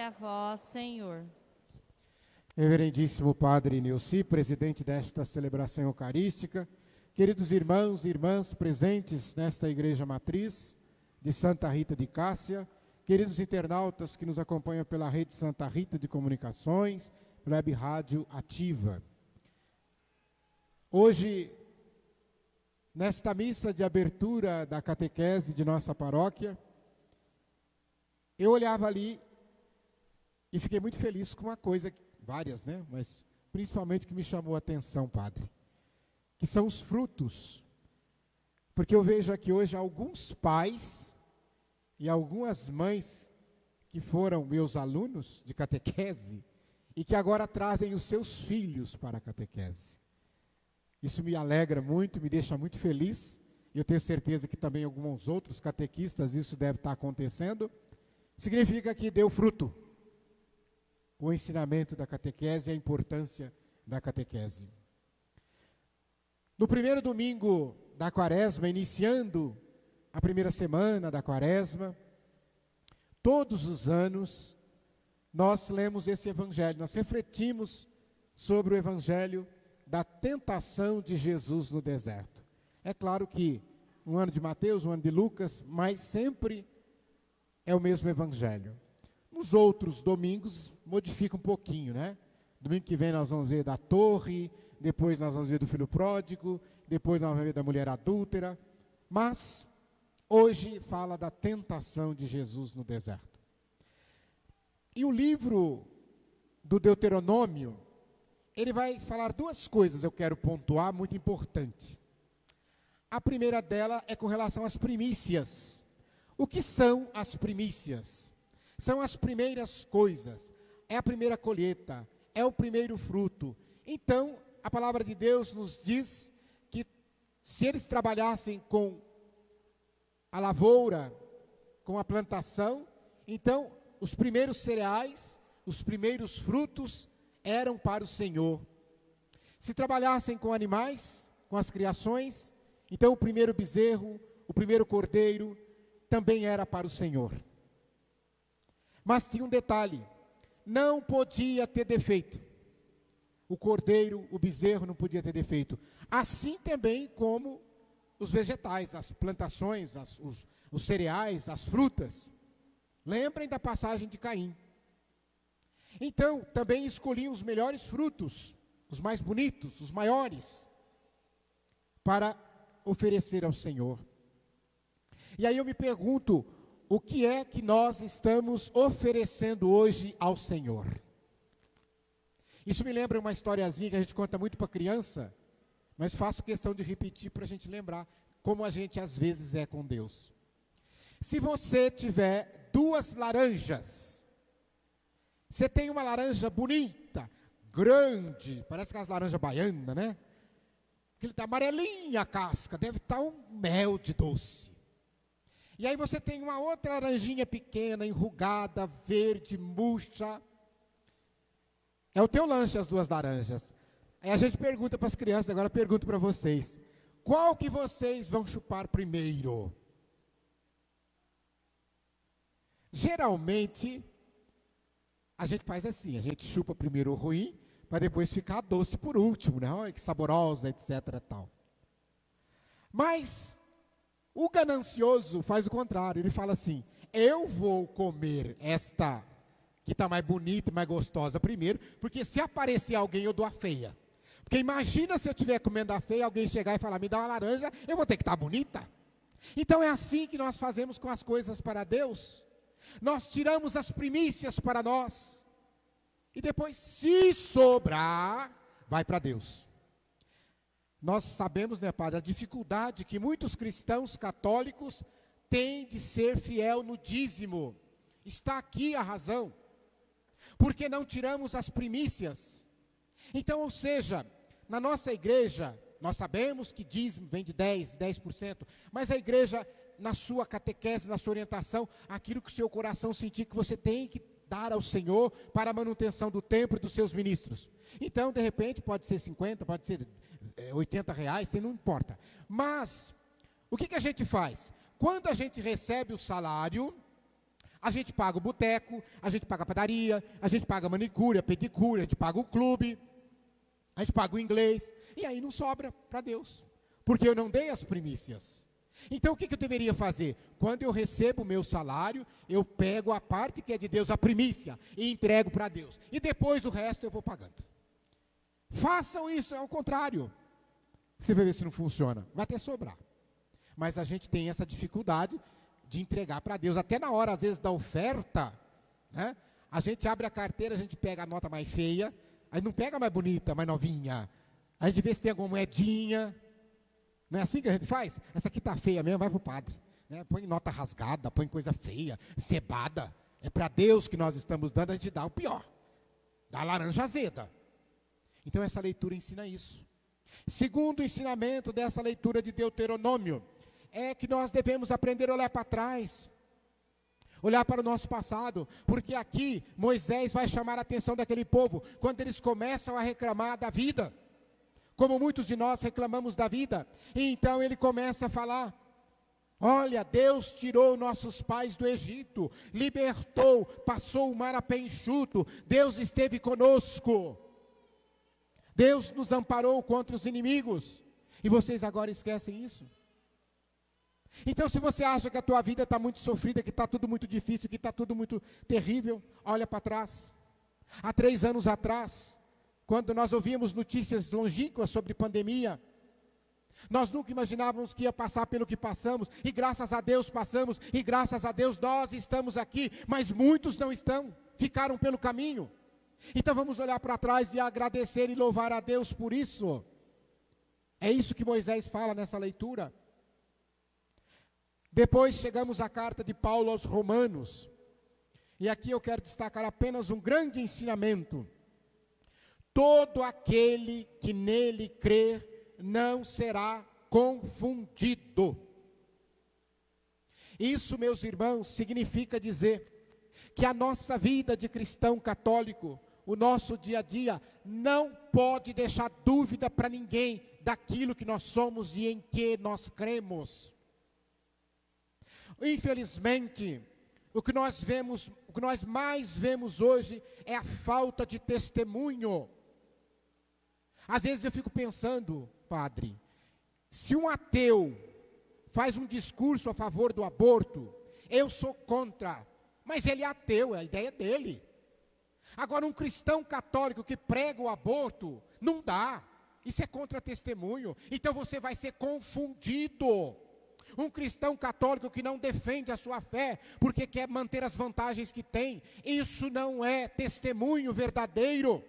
a vós, Senhor. Reverendíssimo Padre Nilci, presidente desta celebração eucarística, queridos irmãos e irmãs presentes nesta Igreja Matriz de Santa Rita de Cássia, queridos internautas que nos acompanham pela rede Santa Rita de Comunicações, Web Rádio Ativa. Hoje, nesta missa de abertura da catequese de nossa paróquia, eu olhava ali e fiquei muito feliz com uma coisa, várias, né? Mas principalmente que me chamou a atenção, Padre, que são os frutos. Porque eu vejo aqui hoje alguns pais e algumas mães que foram meus alunos de catequese e que agora trazem os seus filhos para a catequese. Isso me alegra muito, me deixa muito feliz, e eu tenho certeza que também alguns outros catequistas isso deve estar acontecendo. Significa que deu fruto o ensinamento da catequese e a importância da catequese. No primeiro domingo da Quaresma, iniciando a primeira semana da Quaresma, todos os anos, nós lemos esse evangelho, nós refletimos sobre o evangelho da tentação de Jesus no deserto. É claro que um ano de Mateus, um ano de Lucas, mas sempre é o mesmo evangelho. Nos outros domingos, modifica um pouquinho, né? Domingo que vem nós vamos ver da torre, depois nós vamos ver do filho pródigo, depois nós vamos ver da mulher adúltera, mas hoje fala da tentação de Jesus no deserto. E o livro do Deuteronômio, ele vai falar duas coisas, eu quero pontuar, muito importante. A primeira dela é com relação às primícias. O que são as primícias? São as primeiras coisas, é a primeira colheita, é o primeiro fruto. Então, a palavra de Deus nos diz que se eles trabalhassem com a lavoura, com a plantação, então os primeiros cereais, os primeiros frutos eram para o Senhor. Se trabalhassem com animais, com as criações, então o primeiro bezerro, o primeiro cordeiro, também era para o Senhor. Mas tinha um detalhe, não podia ter defeito. O cordeiro, o bezerro não podia ter defeito. Assim também como os vegetais, as plantações, os cereais, as frutas. Lembrem da passagem de Caim. Então, também escolhiam os melhores frutos, os mais bonitos, os maiores, para oferecer ao Senhor. E aí eu me pergunto, o que é que nós estamos oferecendo hoje ao Senhor? Isso me lembra uma historiazinha que a gente conta muito para criança, mas faço questão de repetir para a gente lembrar como a gente às vezes é com Deus. Se você tiver 2 laranjas, você tem uma laranja bonita, grande, parece aquelas laranjas baianas, né? Aquele tá amarelinha a casca, deve estar um mel de doce. E aí você tem uma outra laranjinha pequena, enrugada, verde, murcha. É o teu lanche, as 2 laranjas. Aí a gente pergunta para as crianças, agora pergunto para vocês. Qual que vocês vão chupar primeiro? Geralmente, a gente faz assim, a gente chupa primeiro o ruim, para depois ficar doce por último, né? Olha que saborosa, etc. Tal. Mas o ganancioso faz o contrário, ele fala assim, eu vou comer esta que está mais bonita e mais gostosa primeiro, porque se aparecer alguém eu dou a feia. Porque imagina se eu estiver comendo a feia, alguém chegar e falar, me dá uma laranja, eu vou ter que estar bonita. Então é assim que nós fazemos com as coisas para Deus. Nós tiramos as primícias para nós, e depois se sobrar, vai para Deus. Nós sabemos, né, Padre, a dificuldade que muitos cristãos católicos têm de ser fiel no dízimo. Está aqui a razão. Porque não tiramos as primícias. Então, ou seja, na nossa igreja, nós sabemos que dízimo vem de 10%, mas a igreja, na sua catequese, na sua orientação, aquilo que o seu coração sentir que você tem que dar ao Senhor para a manutenção do templo e dos seus ministros. Então, de repente, pode ser 50, pode ser 80 reais, não importa. Mas, o que a gente faz? Quando a gente recebe o salário, A gente paga o boteco, a gente paga a padaria, a gente paga a manicure, a pedicure, a gente paga o clube, a gente paga o inglês, e aí não sobra para Deus, porque eu não dei as primícias. Então o que eu deveria fazer? Quando eu recebo o meu salário, eu pego a parte que é de Deus, a primícia, e entrego para Deus. E depois o resto eu vou pagando. Façam isso, é o contrário. Você vai ver se não funciona, vai até sobrar. Mas a gente tem essa dificuldade de entregar para Deus. Até na hora, às vezes, da oferta, né? A gente abre a carteira, a gente pega a nota mais feia, aí não pega a mais bonita, mais novinha. A gente vê se tem alguma moedinha. Não é assim que a gente faz? Essa aqui está feia mesmo, vai para o padre. Né? Põe nota rasgada, põe coisa feia, cebada. É para Deus que nós estamos dando, a gente dá o pior. Dá a laranja azeda. Então essa leitura ensina isso. Segundo ensinamento dessa leitura de Deuteronômio, é que nós devemos aprender a olhar para trás, olhar para o nosso passado, porque aqui Moisés vai chamar a atenção daquele povo, quando eles começam a reclamar da vida, como muitos de nós reclamamos da vida, e então ele começa a falar, olha, Deus tirou nossos pais do Egito, libertou, passou o mar a pé enxuto, Deus esteve conosco, Deus nos amparou contra os inimigos, e vocês agora esquecem isso? Então se você acha que a tua vida está muito sofrida, que está tudo muito difícil, que está tudo muito terrível, olha para trás. Há 3 anos atrás, quando nós ouvíamos notícias longínquas sobre pandemia, nós nunca imaginávamos que ia passar pelo que passamos, e graças a Deus passamos, e graças a Deus nós estamos aqui, mas muitos não estão, ficaram pelo caminho. Então vamos olhar para trás e agradecer e louvar a Deus por isso. É isso que Moisés fala nessa leitura. Depois chegamos à carta de Paulo aos Romanos, e aqui eu quero destacar apenas um grande ensinamento. Todo aquele que nele crer não será confundido. Isso, meus irmãos, significa dizer que a nossa vida de cristão católico, o nosso dia a dia, não pode deixar dúvida para ninguém daquilo que nós somos e em que nós cremos. Infelizmente, o que nós mais vemos hoje é a falta de testemunho. Às vezes eu fico pensando, padre, se um ateu faz um discurso a favor do aborto, eu sou contra, mas ele é ateu, é a ideia dele. Agora um cristão católico que prega o aborto, não dá, isso é contra testemunho, então você vai ser confundido. Um cristão católico que não defende a sua fé, porque quer manter as vantagens que tem, isso não é testemunho verdadeiro.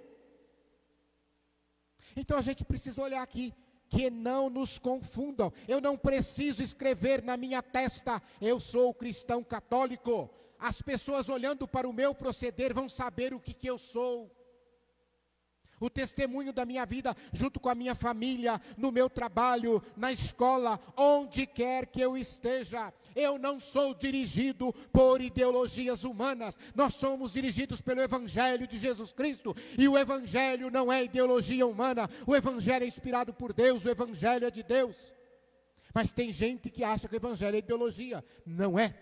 Então a gente precisa olhar aqui, que não nos confundam. Eu não preciso escrever na minha testa, eu sou cristão católico. As pessoas olhando para o meu proceder vão saber o que eu sou. O testemunho da minha vida, junto com a minha família, no meu trabalho, na escola, onde quer que eu esteja. Eu não sou dirigido por ideologias humanas. Nós somos dirigidos pelo Evangelho de Jesus Cristo. E o Evangelho não é ideologia humana. O Evangelho é inspirado por Deus. O Evangelho é de Deus. Mas tem gente que acha que o Evangelho é ideologia. Não é.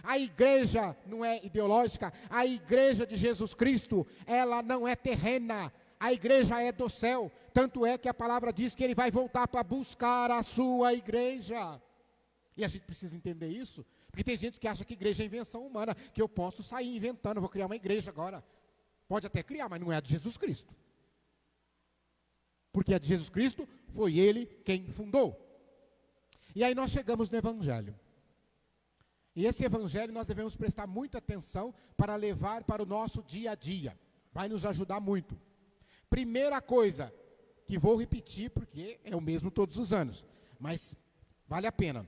A igreja não é ideológica. A igreja de Jesus Cristo, ela não é terrena. A igreja é do céu, tanto é que a palavra diz que ele vai voltar para buscar a sua igreja. E a gente precisa entender isso, porque tem gente que acha que igreja é invenção humana, que eu posso sair inventando, eu vou criar uma igreja agora. Pode até criar, mas não é a de Jesus Cristo. Porque a de Jesus Cristo foi ele quem fundou. E aí nós chegamos no Evangelho. E esse Evangelho nós devemos prestar muita atenção para levar para o nosso dia a dia. Vai nos ajudar muito. Primeira coisa, que vou repetir porque é o mesmo todos os anos, mas vale a pena.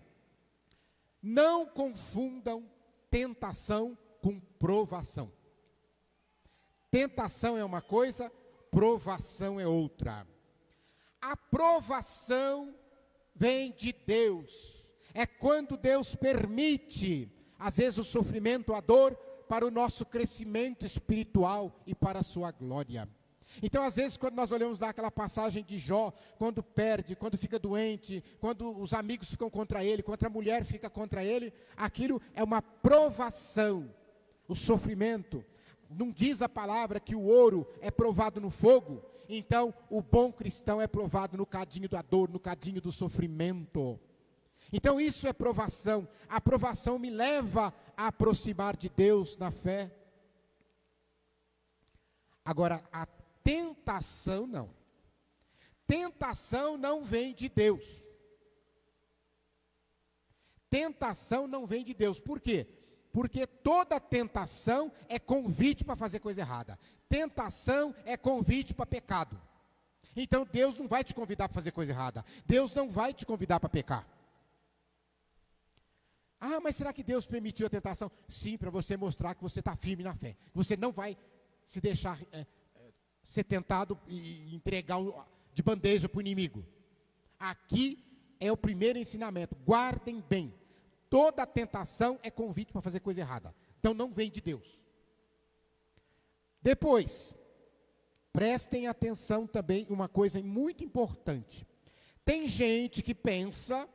Não confundam tentação com provação. Tentação é uma coisa, provação é outra. A provação vem de Deus. É quando Deus permite, às vezes, o sofrimento, a dor, para o nosso crescimento espiritual e para a sua glória. Então, às vezes, quando nós olhamos lá aquela passagem de Jó, quando perde, quando fica doente, quando os amigos ficam contra ele, quando a mulher fica contra ele, aquilo é uma provação. o sofrimento. Não diz a palavra que o ouro é provado no fogo? Então, o bom cristão é provado no cadinho da dor, no cadinho do sofrimento. Então, isso é provação. A provação me leva a aproximar de Deus na fé. Agora, a tentação não. Tentação não vem de Deus. Tentação não vem de Deus. Por quê? Porque toda tentação é convite para fazer coisa errada. Tentação é convite para pecado. Então Deus não vai te convidar para fazer coisa errada. Deus não vai te convidar para pecar. Ah, mas será que Deus permitiu a tentação? Sim, para você mostrar que você está firme na fé. Você não vai se deixar ser tentado e entregar de bandeja para o inimigo. Aqui é o primeiro ensinamento. Guardem bem. Toda tentação é convite para fazer coisa errada. Então não vem de Deus. Depois, prestem atenção também uma coisa muito importante. Tem gente que pensa,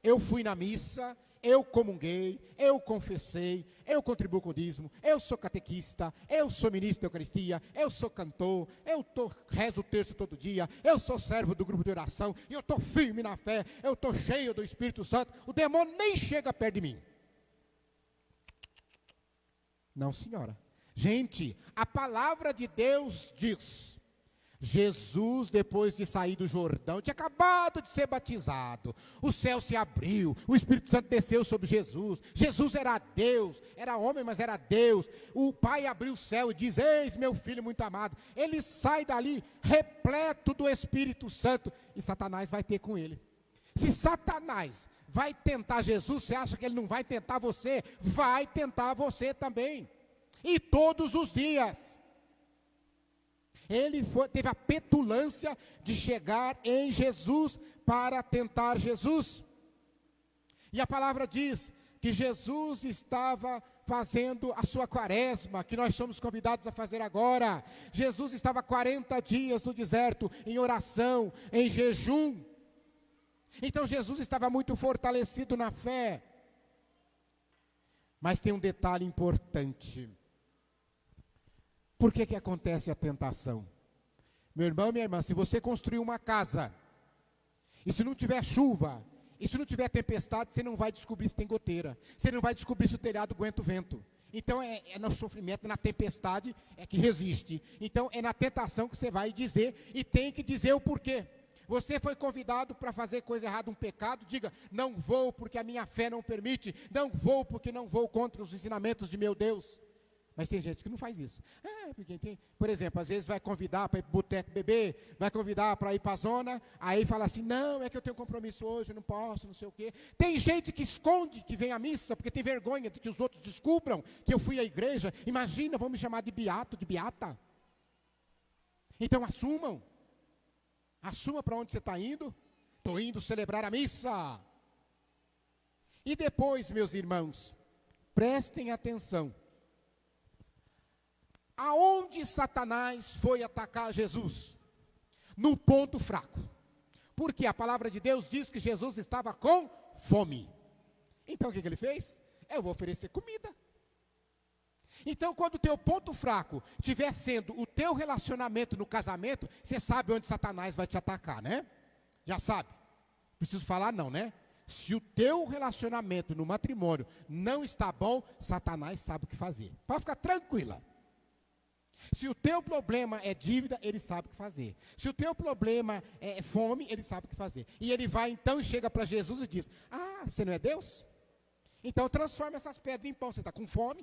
eu fui na missa, eu comunguei, eu confessei, eu contribuo com o dízimo, eu sou catequista, eu sou ministro da Eucaristia, eu sou cantor, rezo o terço todo dia, eu sou servo do grupo de oração, e eu estou firme na fé, eu estou cheio do Espírito Santo, o demônio nem chega perto de mim. Não, senhora. Gente, a palavra de Deus diz... Jesus, depois de sair do Jordão, tinha acabado de ser batizado, o céu se abriu, o Espírito Santo desceu sobre Jesus, Jesus era Deus, era homem, mas era Deus, o Pai abriu o céu e diz, eis meu filho muito amado, ele sai dali repleto do Espírito Santo, e Satanás vai ter com ele. Se Satanás vai tentar Jesus, você acha que ele não vai tentar você? Vai tentar você também, e todos os dias. Ele teve a petulância de chegar em Jesus para tentar Jesus. E a palavra diz que Jesus estava fazendo a sua quaresma, que nós somos convidados a fazer agora. Jesus estava 40 dias no deserto, em oração, em jejum. Então Jesus estava muito fortalecido na fé. Mas tem um detalhe importante. Por que acontece a tentação? Meu irmão, minha irmã, se você construir uma casa, e se não tiver chuva, e se não tiver tempestade, você não vai descobrir se tem goteira, você não vai descobrir se o telhado aguenta o vento. Então é no sofrimento, na tempestade é que resiste. Então é na tentação que você vai dizer, e tem que dizer o porquê. Você foi convidado para fazer coisa errada, um pecado, diga, não vou porque a minha fé não permite, não vou porque não vou contra os ensinamentos de meu Deus. Mas tem gente que não faz isso. Porque tem, por exemplo, às vezes vai convidar para ir para o boteco beber, vai convidar para ir para a zona, aí fala assim, não, é que eu tenho compromisso hoje, eu não posso, não sei o quê. Tem gente que esconde que vem à missa, porque tem vergonha de que os outros descubram que eu fui à igreja. Imagina, vão me chamar de beato, de beata. Então assumam. Assuma para onde você está indo. Estou indo celebrar a missa. E depois, meus irmãos, prestem atenção. Aonde Satanás foi atacar Jesus? No ponto fraco. Porque a palavra de Deus diz que Jesus estava com fome. Então o que ele fez? Eu vou oferecer comida. Então quando o teu ponto fraco estiver sendo o teu relacionamento no casamento, você sabe onde Satanás vai te atacar, né? Já sabe. Preciso falar não, né? Se o teu relacionamento no matrimônio não está bom, Satanás sabe o que fazer. Pode ficar tranquila. Se o teu problema é dívida, ele sabe o que fazer. Se o teu problema é fome, ele sabe o que fazer. E ele vai então e chega para Jesus e diz, você não é Deus? Então transforma essas pedras em pão, você está com fome?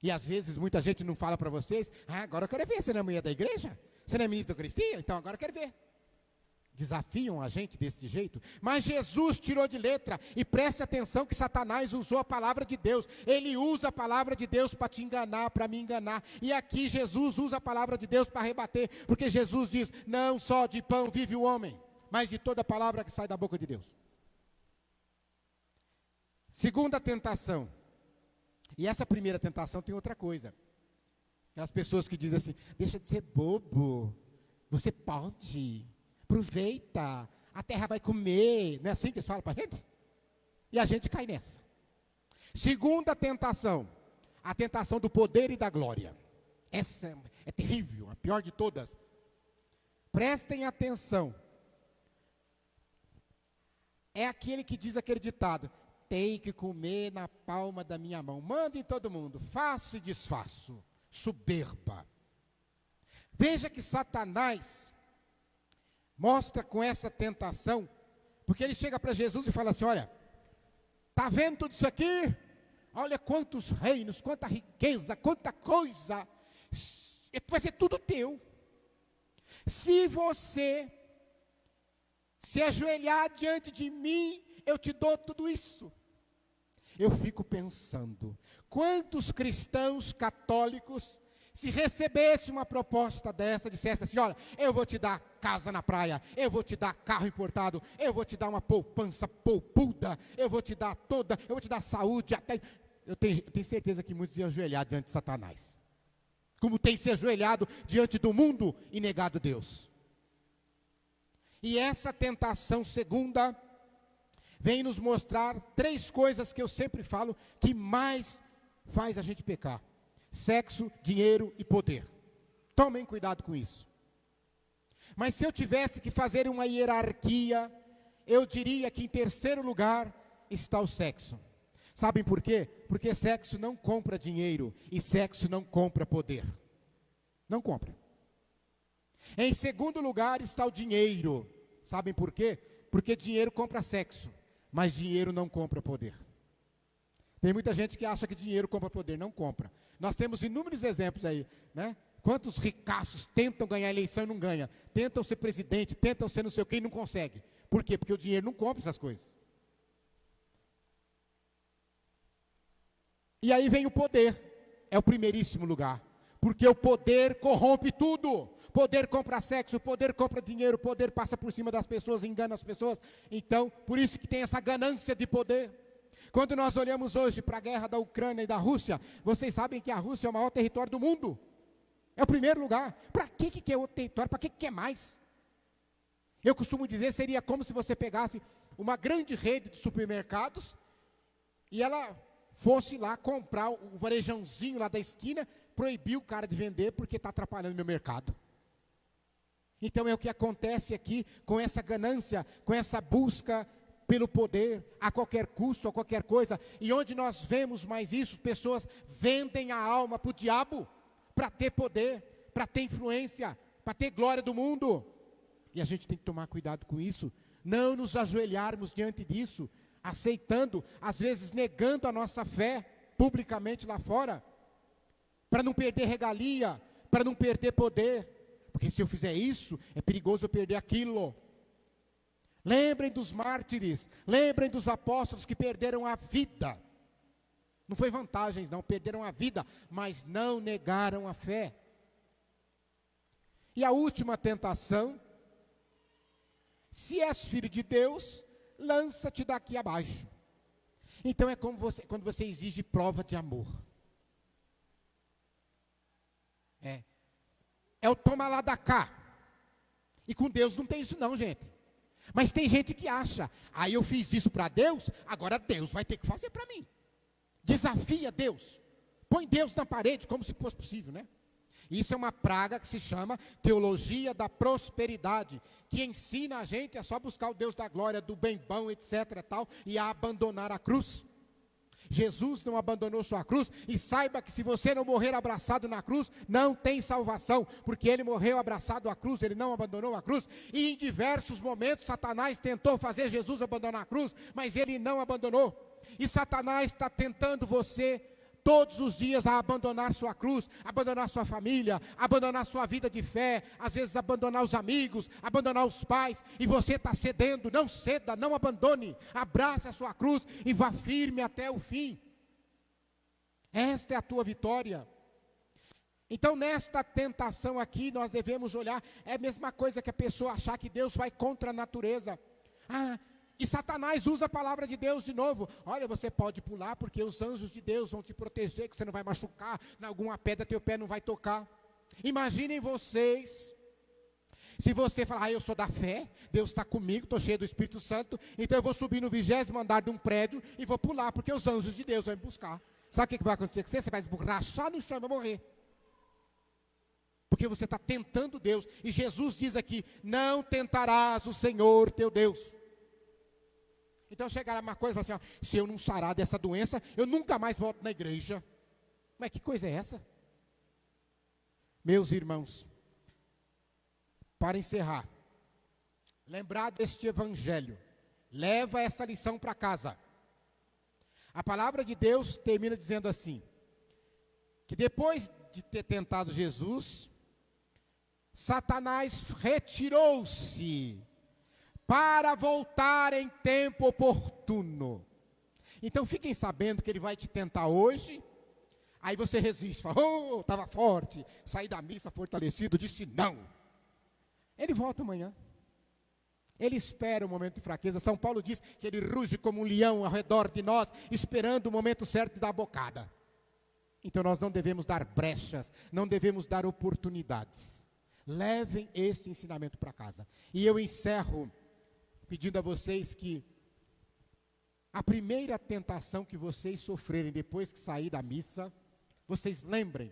E às vezes muita gente não fala para vocês, agora eu quero ver, você não é mulher da igreja? Você não é ministro da Eucaristia? Então agora eu quero ver. Desafiam a gente desse jeito, mas Jesus tirou de letra, e preste atenção que Satanás usou a palavra de Deus, ele usa a palavra de Deus para te enganar, para me enganar, e aqui Jesus usa a palavra de Deus para rebater, porque Jesus diz, não só de pão vive o homem, mas de toda palavra que sai da boca de Deus. Segunda tentação, e essa primeira tentação tem outra coisa, aquelas pessoas que dizem assim, deixa de ser bobo, você pode... Aproveita, a terra vai comer. Não é assim que eles falam para a gente? E a gente cai nessa. Segunda tentação, a tentação do poder e da glória. Essa é terrível, a pior de todas. Prestem atenção. É aquele que diz aquele ditado: tem que comer na palma da minha mão. Manda em todo mundo, faço e desfaço. Soberba. Veja que Satanás mostra com essa tentação, porque ele chega para Jesus e fala assim: olha, está vendo tudo isso aqui? Olha quantos reinos, quanta riqueza, quanta coisa. Vai ser tudo teu. Se você se ajoelhar diante de mim, eu te dou tudo isso. Eu fico pensando, quantos cristãos católicos, se recebesse uma proposta dessa, dissesse assim: olha, eu vou te dar casa na praia, eu vou te dar carro importado, eu vou te dar uma poupança poupuda, eu vou te dar saúde, até... Eu tenho certeza que muitos iam ajoelhar diante de Satanás, como tem se ajoelhado diante do mundo e negado Deus. E essa tentação segunda vem nos mostrar 3 coisas que eu sempre falo que mais faz a gente pecar: sexo, dinheiro e poder. Tomem cuidado com isso. Mas se eu tivesse que fazer uma hierarquia, eu diria que em terceiro lugar está o sexo. Sabem por quê? Porque sexo não compra dinheiro e sexo não compra poder. Não compra. Em segundo lugar está o dinheiro. Sabem por quê? Porque dinheiro compra sexo, mas dinheiro não compra poder. Tem muita gente que acha que dinheiro compra poder. Não compra. Nós temos inúmeros exemplos aí, né? Quantos ricaços tentam ganhar a eleição e não ganham? Tentam ser presidente, tentam ser não sei o que e não conseguem. Por quê? Porque o dinheiro não compra essas coisas. E aí vem o poder, é o primeiríssimo lugar, porque o poder corrompe tudo. Poder compra sexo, poder compra dinheiro, poder passa por cima das pessoas, engana as pessoas. Então, por isso que tem essa ganância de poder. Quando nós olhamos hoje para a guerra da Ucrânia e da Rússia, vocês sabem que a Rússia é o maior território do mundo. É o primeiro lugar. Para que quer outro território? Para que quer mais? Eu costumo dizer, seria como se você pegasse uma grande rede de supermercados e ela fosse lá comprar o varejãozinho lá da esquina, proibir o cara de vender porque está atrapalhando o meu mercado. Então é o que acontece aqui com essa ganância, com essa busca pelo poder, a qualquer custo, a qualquer coisa. E onde nós vemos mais isso, pessoas vendem a alma para o diabo, para ter poder, para ter influência, para ter glória do mundo. E a gente tem que tomar cuidado com isso, não nos ajoelharmos diante disso, aceitando, às vezes negando a nossa fé publicamente lá fora, para não perder regalia, para não perder poder, porque se eu fizer isso, é perigoso eu perder aquilo. Lembrem dos mártires, lembrem dos apóstolos que perderam a vida, não foi vantagens não, perderam a vida, mas não negaram a fé. E a última tentação: se és filho de Deus, lança-te daqui abaixo. Então é como quando você exige prova de amor. É o toma lá da cá. E com Deus não tem isso não, gente. Mas tem gente que acha, aí eu fiz isso para Deus, agora Deus vai ter que fazer para mim. Desafia Deus. Põe Deus na parede, como se fosse possível, né? Isso é uma praga que se chama teologia da prosperidade, que ensina a gente a só buscar o Deus da glória, do bem bom, etc. tal, e a abandonar a cruz. Jesus não abandonou sua cruz, e saiba que se você não morrer abraçado na cruz, não tem salvação, porque ele morreu abraçado à cruz, ele não abandonou a cruz. E em diversos momentos Satanás tentou fazer Jesus abandonar a cruz, mas ele não abandonou. E Satanás está tentando você todos os dias a abandonar sua cruz, abandonar sua família, abandonar sua vida de fé, às vezes abandonar os amigos, abandonar os pais, e você está cedendo. Não ceda, não abandone, abrace a sua cruz e vá firme até o fim. Esta é a tua vitória. Então nesta tentação aqui nós devemos olhar, é a mesma coisa que a pessoa achar que Deus vai contra a natureza. E Satanás usa a palavra de Deus de novo. Olha, você pode pular porque os anjos de Deus vão te proteger, que você não vai machucar, em alguma pedra teu pé não vai tocar. Imaginem vocês Se você falar, eu sou da fé, Deus está comigo, estou cheio do Espírito Santo, então eu vou subir no 20º andar de um prédio e vou pular, porque os anjos de Deus vão me buscar. Sabe o que vai acontecer com você? Você vai esborrachar no chão e vai morrer. Porque você está tentando Deus. E Jesus diz aqui, não tentarás o Senhor teu Deus. Então chegará uma coisa e falar assim, se eu não sarar dessa doença, eu nunca mais volto na igreja. Mas que coisa é essa? Meus irmãos, para encerrar, lembrar deste evangelho, leva essa lição para casa. A palavra de Deus termina dizendo assim, que depois de ter tentado Jesus, Satanás retirou-se para voltar em tempo oportuno. Então fiquem sabendo que ele vai te tentar hoje, aí você resiste, fala, estava forte, saí da missa fortalecido, disse não. Ele volta amanhã. Ele espera o momento de fraqueza. São Paulo diz que ele ruge como um leão ao redor de nós, esperando o momento certo de dar a bocada. Então nós não devemos dar brechas, não devemos dar oportunidades. Levem este ensinamento para casa. E eu encerro pedindo a vocês que a primeira tentação que vocês sofrerem depois que sair da missa, vocês lembrem.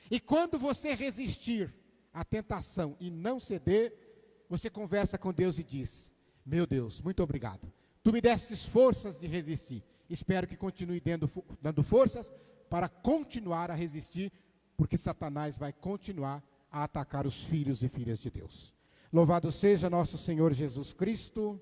E quando você resistir à tentação e não ceder, você conversa com Deus e diz, meu Deus, muito obrigado. Tu me destes forças de resistir. Espero que continue dando forças para continuar a resistir, porque Satanás vai continuar a atacar os filhos e filhas de Deus. Louvado seja nosso Senhor Jesus Cristo.